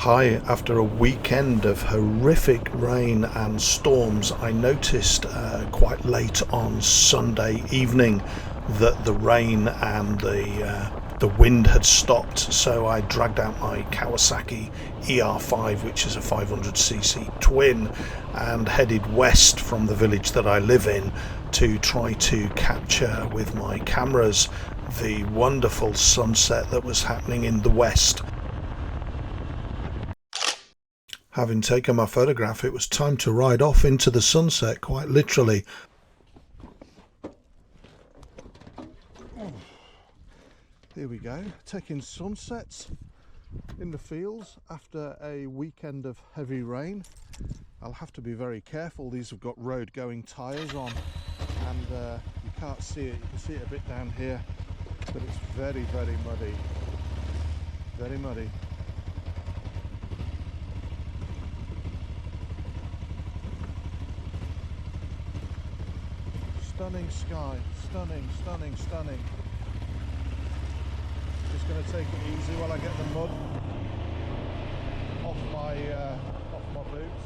Hi, after a weekend of horrific rain and storms, I noticed quite late on Sunday evening that the rain and the wind had stopped. So I dragged out my Kawasaki ER5, which is a 500cc twin, and headed west from the village that I live in to try to capture with my cameras the wonderful sunset that was happening in the west. Having taken my photograph, it was time to ride off into the sunset, quite literally. Here we go, taking sunsets in the fields after a weekend of heavy rain. I'll have to be very careful. These have got road going tyres on, and you can't see it. You can see it a bit down here, but it's very, very muddy. Very muddy. Stunning sky, stunning, stunning, stunning. Just going to take it easy while I get the mud off my boots.